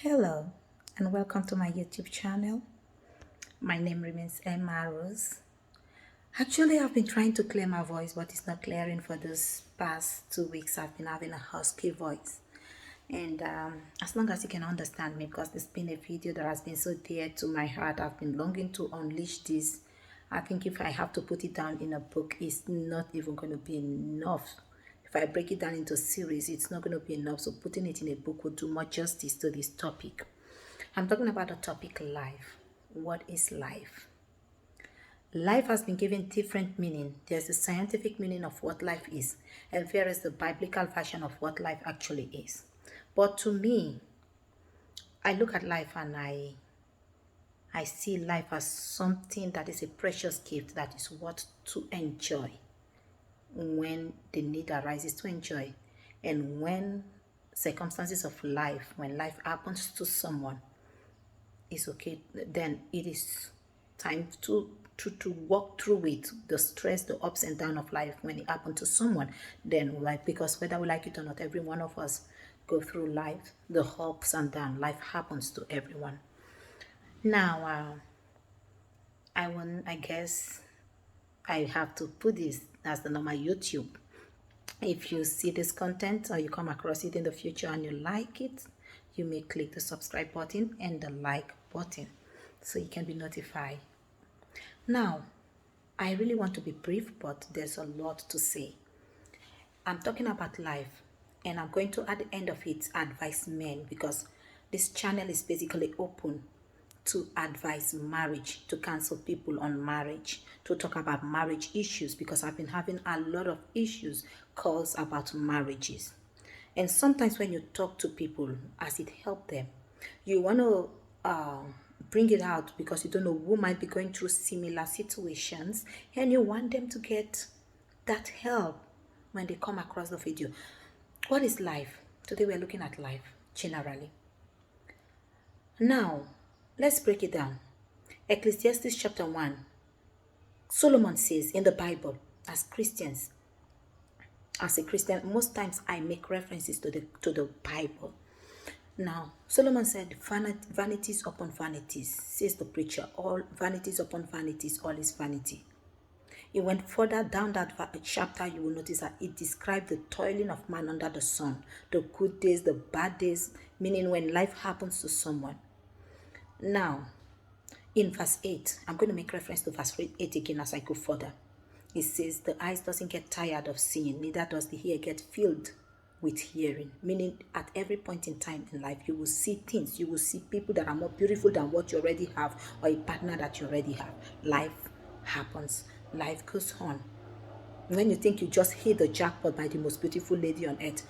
Hello and welcome to my YouTube channel. My name remains Emma Rose. Actually, I've been trying to clear my voice, but it's not clearing for this past 2 weeks. I've been having a husky voice. And as long as you can understand me, because it's been a video that has been so dear to my heart, I've been longing to unleash this. I think if I have to put it down in a book, it's not even going to be enough. If I break it down into series, it's not going to be enough. So putting it in a book would do more justice to this topic. I'm talking about the topic life. What is life? Life has been given different meaning. There's the scientific meaning of what life is, and there is the biblical version of what life actually is. But to me, I look at life and I see life as something that is a precious gift that is worth to enjoy when the need arises to enjoy. And when circumstances of life, when life happens to someone, it's okay, then it is time to walk through it, the stress, the ups and downs of life. When it happens to someone, then like, because whether we like it or not, every one of us go through life, the ups and downs. Life happens to everyone. Now I guess I have to put this as the normal YouTube. If you see this content or you come across it in the future and you like it, you may click the subscribe button and the like button so you can be notified. Now, I really want to be brief, but there's a lot to say. I'm talking about life, and I'm going to, at the end of it, advise men, because this channel is basically open to advise marriage, to counsel people on marriage, to talk about marriage issues, because I've been having a lot of issues calls about marriages. And sometimes when you talk to people, as it helps them, you want to bring it out because you don't know who might be going through similar situations, and you want them to get that help when they come across the video. What is life? Today we're looking at life generally. Now, let's break it down. Ecclesiastes chapter 1. Solomon says in the Bible, as Christians, as a Christian, most times I make references to the Bible. Now, Solomon said, vanities upon vanities, says the preacher. All vanities upon vanities, all is vanity. He went further down that chapter. You will notice that it described the toiling of man under the sun, the good days, the bad days, meaning when life happens to someone. Now, in verse 8, I'm going to make reference to verse 8 again as I go further. It says, the eyes doesn't get tired of seeing, neither does the ear get filled with hearing. Meaning, at every point in time in life, you will see things. You will see people that are more beautiful than what you already have, or a partner that you already have. Life happens. Life goes on. When you think you just hit the jackpot by the most beautiful lady on earth,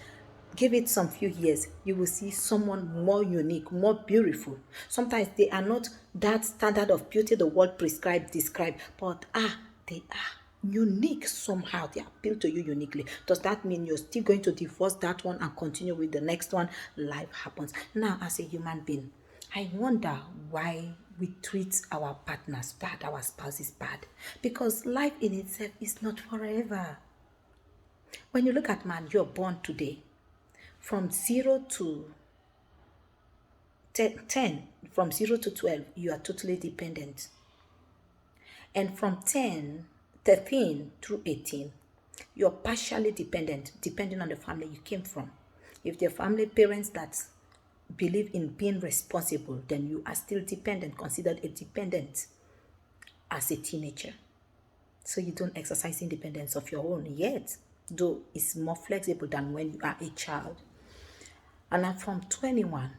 give it some few years, you will see someone more unique, more beautiful. Sometimes they are not that standard of beauty the world describe, but they are unique somehow. They appeal to you uniquely. Does that mean you're still going to divorce that one and continue with the next one? Life happens. Now, as a human being, I wonder why we treat our partners bad, our spouses bad. Because life in itself is not forever. When you look at man, you're born today. From 0 to 10, from 0 to 12, you are totally dependent. And from 13 through 18, you're partially dependent, depending on the family you came from. If the family parents that believe in being responsible, then you are still dependent, considered a dependent as a teenager. So you don't exercise independence of your own yet, though it's more flexible than when you are a child. And then from 21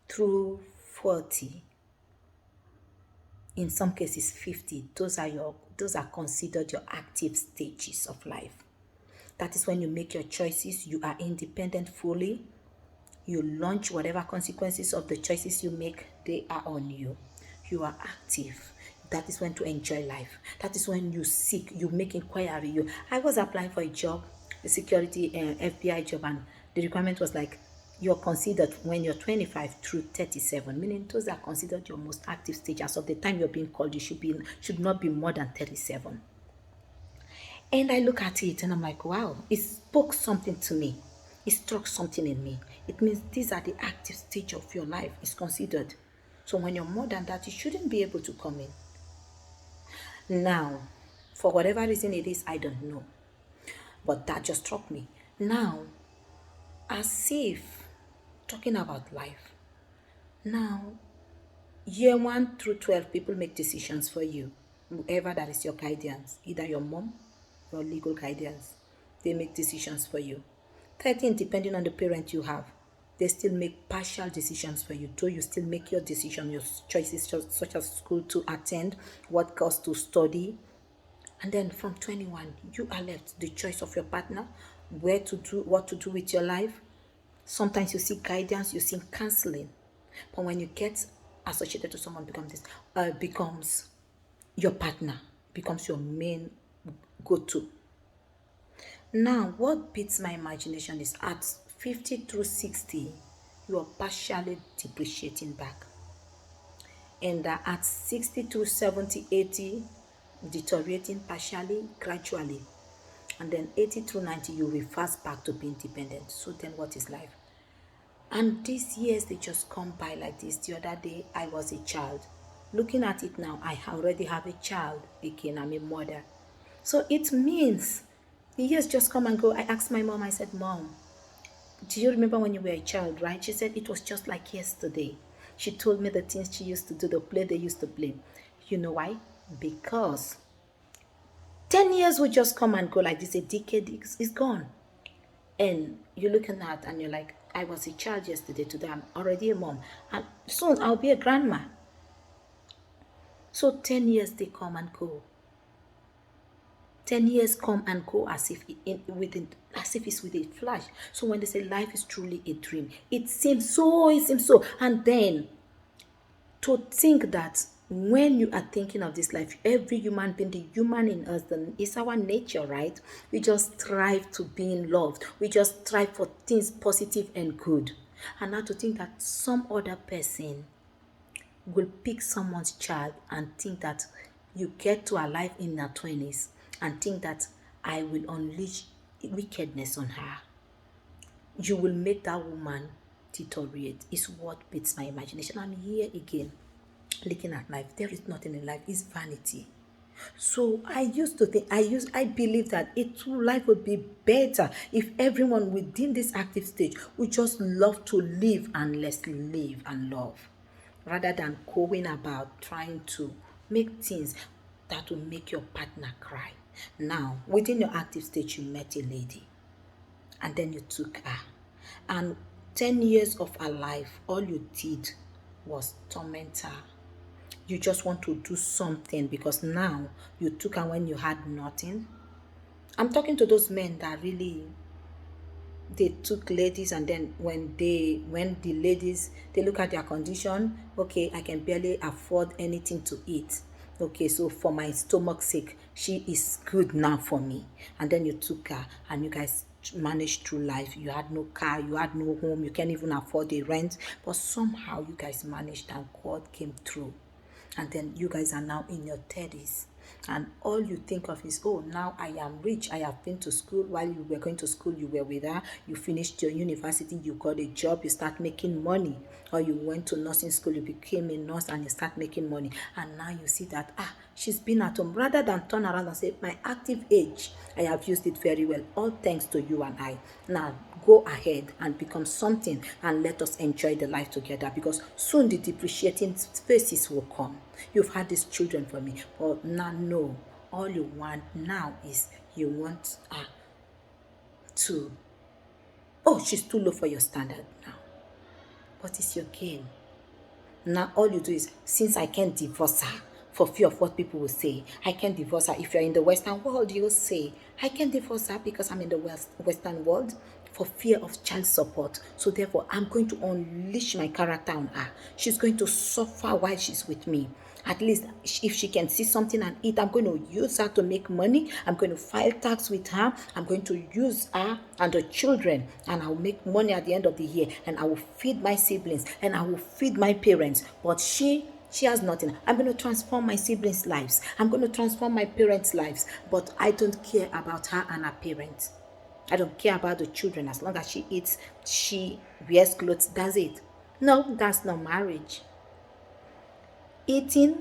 through 40, in some cases 50, those are considered your active stages of life. That is when you make your choices. You are independent fully. You launch whatever consequences of the choices you make, they are on you. You are active. That is when to enjoy life. That is when you seek, you make inquiry. I was applying for a job, a security FBI job, and the requirement was like, you're considered when you're 25 through 37, meaning those are considered your most active stage. As of the time you're being called, you should not be more than 37. And I look at it and I'm like, wow, it spoke something to me. it struck something in me. It means these are the active stage of your life is considered. So when you're more than that, you shouldn't be able to come in. Now, for whatever reason it is, I don't know. But that just struck me. Now, as if talking about life. Now, year 1 through 12, people make decisions for you. Whoever that is your guidance, either your mom, your legal guidance, they make decisions for you. 13, depending on the parent you have, they still make partial decisions for you. Though you still make your decision, your choices such as school to attend, what course to study. And then from 21, you are left the choice of your partner, where to do, what to do with your life. Sometimes you seek guidance, you seek counseling. But when you get associated to someone, becomes your partner, becomes your main go-to. Now, what beats my imagination is at 50 through 60, you are partially depreciating back. And at 60 through 70, 80, deteriorating partially, gradually. And then 80 through 90, you reverse back to being dependent. So then what is life? And these years, they just come by like this. The other day, I was a child. Looking at it now, I already have a child. Again, I'm a mother. So it means the years just come and go. I asked my mom, I said, Mom, do you remember when you were a child, right? She said it was just like yesterday. She told me the things she used to do, the play they used to play. You know why? Because 10 years will just come and go like this. A decade is gone. And you're looking at and you're like, I was a child yesterday, today I'm already a mom. And soon I'll be a grandma. So 10 years they come and go. 10 years come and go as if it's with a flash. So when they say life is truly a dream, it seems so. And then to think that when you are thinking of this life, every human being, the human in us, is our nature, right? We just strive to be in love. We just strive for things positive and good. And now to think that some other person will pick someone's child and think that you get to a life in their 20s and think that I will unleash wickedness on her. You will make that woman deteriorate. Is what beats my imagination. I'm here again looking at life. There is nothing in life. It's vanity. So I believe that life would be better if everyone within this active stage would just love to live and let's live and love, rather than going about trying to make things that will make your partner cry. Now, within your active stage, you met a lady and then you took her. And 10 years of her life, all you did was torment her. You just want to do something because now you took her when you had nothing. I'm talking to those men that really, they took ladies and then when the ladies, they look at their condition, okay, I can barely afford anything to eat. Okay, so for my stomach's sake, she is good now for me. And then you took her and you guys managed through life. You had no car, you had no home, you can't even afford the rent. But somehow you guys managed and God came through. And then you guys are now in your 30s. And all you think of is, oh, now I am rich. I have been to school. While you were going to school, you were with her. You finished your university. You got a job. You start making money. Or you went to nursing school. You became a nurse and you start making money. And now you see that, she's been at home. Rather than turn around and say, my active age, I have used it very well. All thanks to you and I. Now, go ahead and become something and let us enjoy the life together, because soon the depreciating phases will come. You've had these children for me, but now no, all you want now is you want to, she's too low for your standard now. What is your gain? Now all you do is, since I can't divorce her for fear of what people will say, I can't divorce her. If you're in the Western world, you'll say, I can't divorce her because I'm in the Western world for fear of child support. So therefore, I'm going to unleash my character on her. She's going to suffer while she's with me. At least if she can see something and eat, I'm going to use her to make money. I'm going to file tax with her. I'm going to use her and the children, and I'll make money at the end of the year, and I will feed my siblings and I will feed my parents. But she has nothing. I'm going to transform my siblings' lives. I'm going to transform my parents' lives. But I don't care about her and her parents. I don't care about the children. As long as she eats, she wears clothes, that's it. No, that's not marriage. Eating,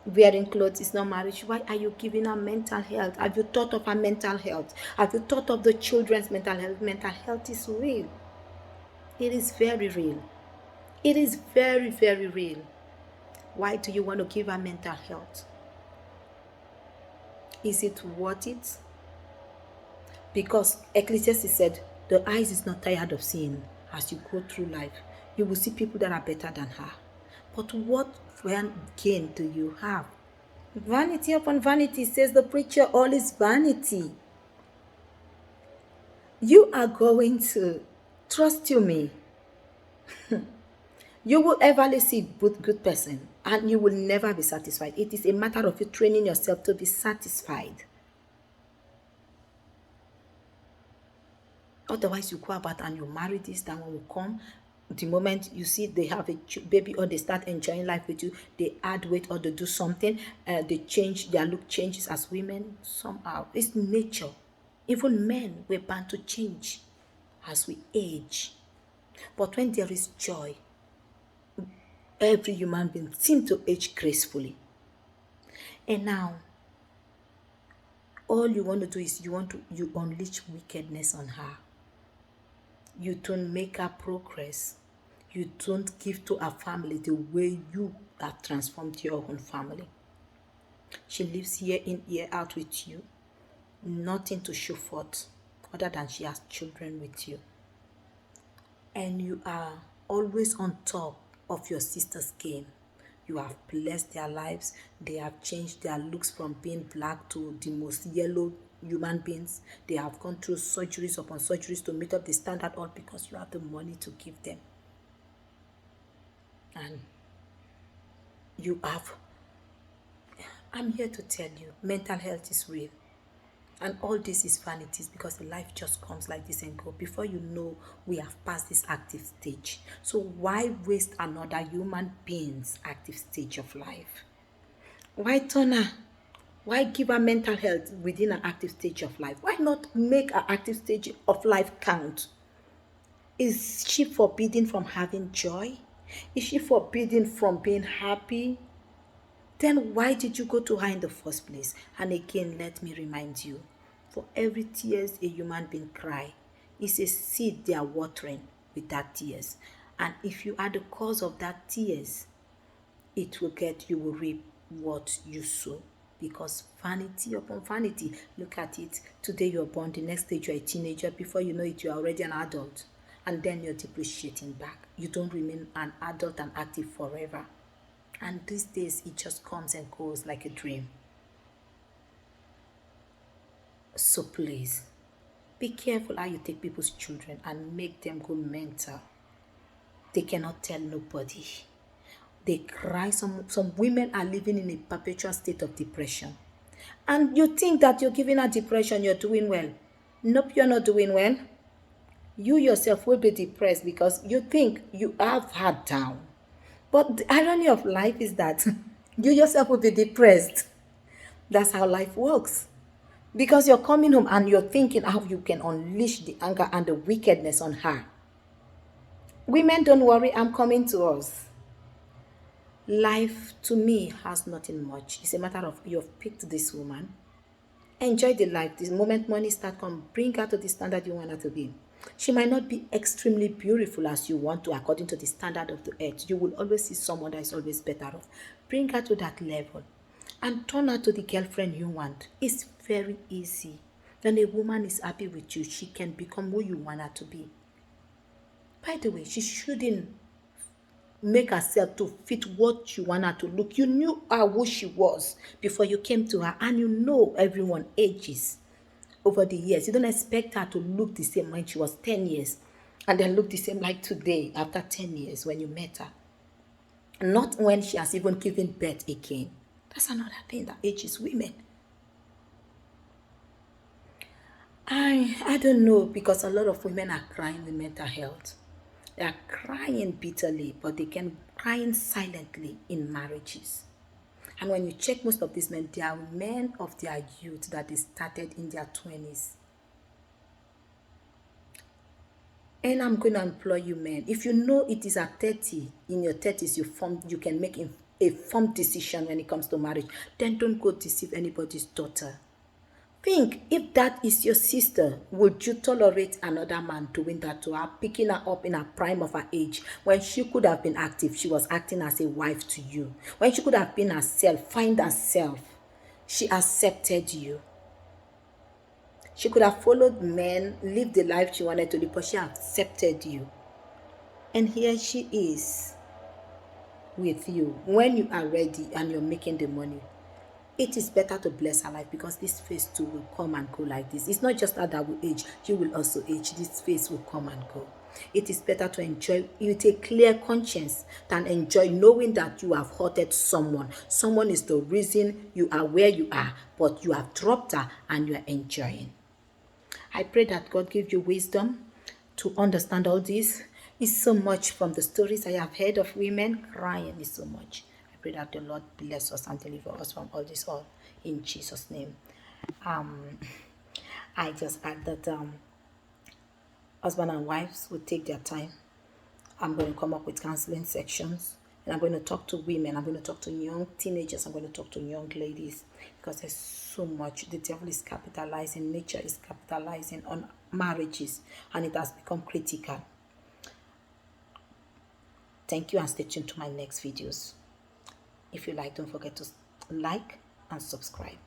wearing clothes is not marriage. Why are you giving her mental health? Have you thought of her mental health? Have you thought of the children's mental health? Mental health is real. It is very real. It is very, very real. Why do you want to give her mental health? Is it worth it? Because Ecclesiastes said, the eyes is not tired of seeing. As you go through life, you will see people that are better than her. But what gain do you have? Vanity upon vanity, says the preacher, all is vanity. You are going to, trust you me, you will ever see good person and you will never be satisfied. It is a matter of you training yourself to be satisfied. Otherwise, you go about and you marry this, that one will come. The moment you see they have a baby or they start enjoying life with you, they add weight or they do something, they change, their look changes as women somehow. It's nature. Even men, we're bound to change as we age. But when there is joy, every human being seems to age gracefully. And now, all you want to do is you unleash wickedness on her. You don't make her progress. You don't give to her family the way you have transformed your own family. She lives year in, year out with you. Nothing to show forth other than she has children with you. And you are always on top of your sister's game. You have blessed their lives. They have changed their looks from being black to the most yellow human beings. They have gone through surgeries upon surgeries to meet up the standard, all because you have the money to give them. And you have, I'm here to tell you, mental health is real. And all this is vanities because the life just comes like this and go. Before you know, we have passed this active stage. So why waste another human being's active stage of life? Why turn her? Why give her mental health within an active stage of life? Why not make an active stage of life count? Is she forbidden from having joy? Is she forbidden from being happy? Then why did you go to her in the first place? And again, let me remind you, for every tears a human being cry, is a seed they are watering with that tears. And if you are the cause of that tears, you will reap what you sow. Because vanity upon vanity, look at it. Today you're born, the next day you're a teenager. Before you know it, you're already an adult. And then you're depreciating back. You don't remain an adult and active forever. And these days, it just comes and goes like a dream. So please, be careful how you take people's children and make them go mental. They cannot tell nobody. They cry. Some women are living in a perpetual state of depression. And you think that you're giving her depression, you're doing well. Nope, you're not doing well. You yourself will be depressed because you think you have her down. But the irony of life is that you yourself will be depressed. That's how life works. Because you're coming home and you're thinking how you can unleash the anger and the wickedness on her. Women, don't worry, I'm coming to us. Life, to me, has nothing much. It's a matter of you've picked this woman. Enjoy the life. The moment money starts coming, bring her to the standard you want her to be. She might not be extremely beautiful as you want to according to the standard of the earth. You will always see someone that is always better off. Bring her to that level and turn her to the girlfriend you want. It's very easy. When a woman is happy with you, she can become who you want her to be. By the way, she shouldn't make herself to fit what you want her to look. You knew her who she was before you came to her, and you know everyone ages over the years. You don't expect her to look the same when she was 10 years and then look the same like today after 10 years when you met her. Not when she has even given birth again. That's another thing that ages women. I don't know, because a lot of women are crying with mental health. They are crying bitterly, but they can crying silently in marriages. And when you check most of these men, they are men of their youth that they started in their 20s. And I'm going to implore you, men, if you know it is at 30, in your 30s, you can make a firm decision when it comes to marriage, then don't go deceive anybody's daughter. Think, if that is your sister, would you tolerate another man doing that to her, picking her up in her prime of her age, when she could have been active? She was acting as a wife to you. When she could have been herself, find herself. She accepted you. She could have followed men, lived the life she wanted to live, but she accepted you. And here she is with you when you are ready and you're making the money. It is better to bless her life, because this phase too will come and go like this. It's not just that will age, you will also age. This phase will come and go. It is better to enjoy with a clear conscience than enjoy knowing that you have hurted someone. Someone is the reason you are where you are, but you have dropped her and you are enjoying. I pray that God give you wisdom to understand all this. It's so much from the stories I have heard of women crying. It's so much. I pray that the Lord bless us and deliver us from all this, all in Jesus' name. I just add that husband and wives will take their time. I'm going to come up with counseling sections, and I'm going to talk to women. I'm going to talk to young teenagers. I'm going to talk to young ladies, because there's so much. The devil is capitalizing. Nature is capitalizing on marriages, and it has become critical. Thank you, and stay tuned to my next videos. If you like, don't forget to like and subscribe.